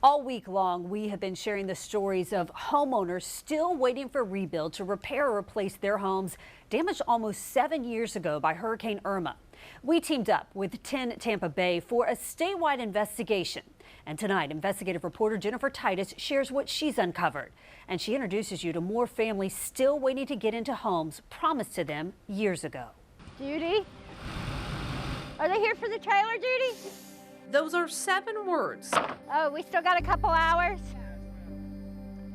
All week long, we have been sharing the stories of homeowners still waiting for rebuild to repair or replace their homes damaged almost 7 years ago by Hurricane Irma. We teamed up with 10 Tampa Bay for a statewide investigation. And tonight, investigative reporter Jennifer Titus shares what she's uncovered. And she introduces you to more families still waiting to get into homes promised to them years ago. Judy? Are they here for the trailer, Judy? Those are 7 words. Oh, we still got a couple hours?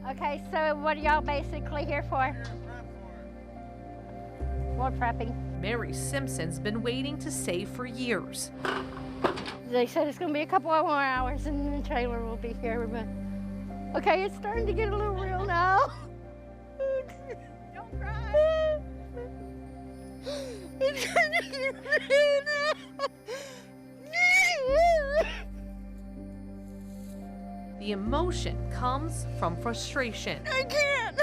Okay, so what are y'all basically here for? More prepping. Mary Simpson's been waiting to save for years. They said it's gonna be a couple of more hours and the trailer will be here, but okay, it's starting to get a little real now. Don't cry. It's starting to get real now. The emotion comes from frustration. I can't.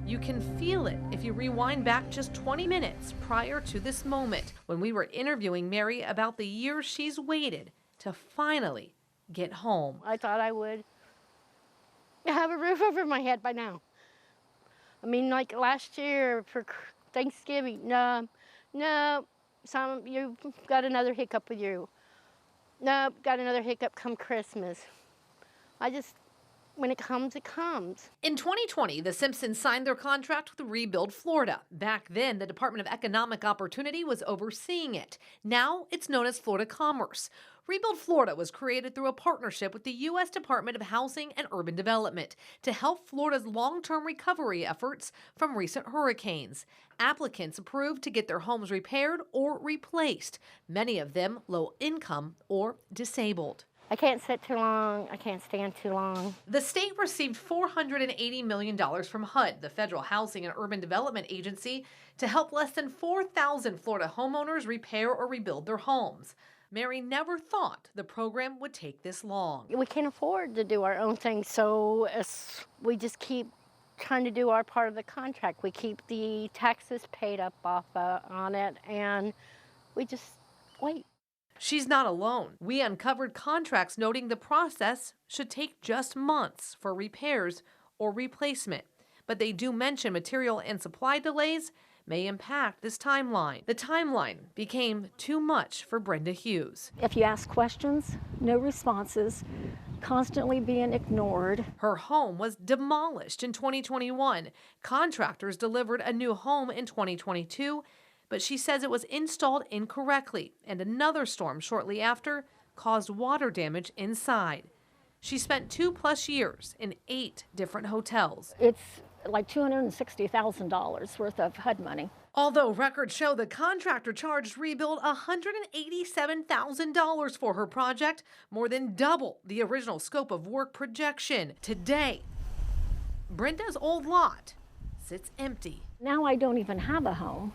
You can feel it if you rewind back just 20 minutes prior to this moment when we were interviewing Mary about the years she's waited to finally get home. I thought I would have a roof over my head by now. I mean, like last year for Thanksgiving, no, you got another hiccup with you. No, got another hiccup come Christmas. When it comes, it comes. In 2020, the Simpsons signed their contract with Rebuild Florida. Back then, the Department of Economic Opportunity was overseeing it. Now, it's known as Florida Commerce. Rebuild Florida was created through a partnership with the U.S. Department of Housing and Urban Development to help Florida's long-term recovery efforts from recent hurricanes. Applicants approved to get their homes repaired or replaced, many of them low income or disabled. I can't sit too long. I can't stand too long. The state received $480 million from HUD, the Federal Housing and Urban Development Agency, to help less than 4,000 Florida homeowners repair or rebuild their homes. Mary never thought the program would take this long. We can't afford to do our own thing, so we just keep trying to do our part of the contract. We keep the taxes paid up on it, and we just wait. She's not alone. We uncovered contracts noting the process should take just months for repairs or replacement, but they do mention material and supply delays may impact this timeline. The timeline became too much for Brenda Hughes. If you ask questions, no responses, constantly being ignored. Her home was demolished in 2021. Contractors delivered a new home in 2022, but she says it was installed incorrectly, and another storm shortly after caused water damage inside. She spent 2+ years in 8 different hotels. It's like $260,000 worth of HUD money. Although records show the contractor charged Rebuild $187,000 for her project, more than double the original scope of work projection. Today, Brenda's old lot sits empty. Now I don't even have a home.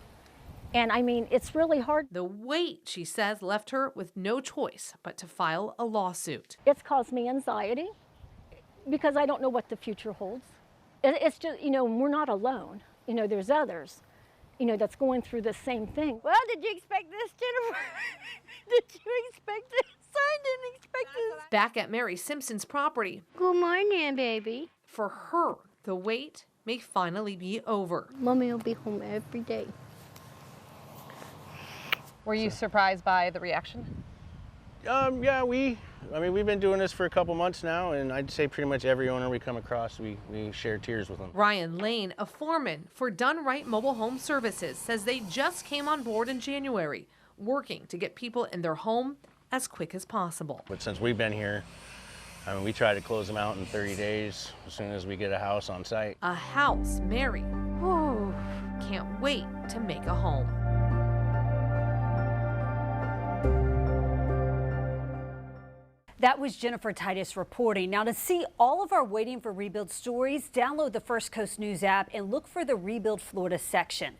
And I mean, it's really hard. The wait, she says, left her with no choice but to file a lawsuit. It's caused me anxiety because I don't know what the future holds. It's just, we're not alone. There's others, that's going through the same thing. Well, did you expect this, Jennifer? Did you expect this? I didn't expect this. Back at Mary Simpson's property. Good morning, baby. For her, the wait may finally be over. Mommy will be home every day. Were you surprised by the reaction? Yeah, we've been doing this for a couple months now, and I'd say pretty much every owner we come across, we share tears with them. Ryan Lane, a foreman for Done Right Mobile Home Services, says they just came on board in January, working to get people in their home as quick as possible. But since we've been here, we try to close them out in 30 days as soon as we get a house on site. A house Mary can't wait to make a home. That was Jennifer Titus reporting. Now, to see all of our Waiting for Rebuild stories, download the First Coast News app and look for the Rebuild Florida section.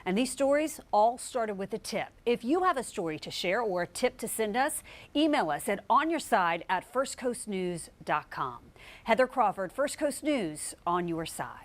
And these stories all started with a tip. If you have a story to share or a tip to send us, email us at onyourside@firstcoastnews.com. Heather Crawford, First Coast News, on your side.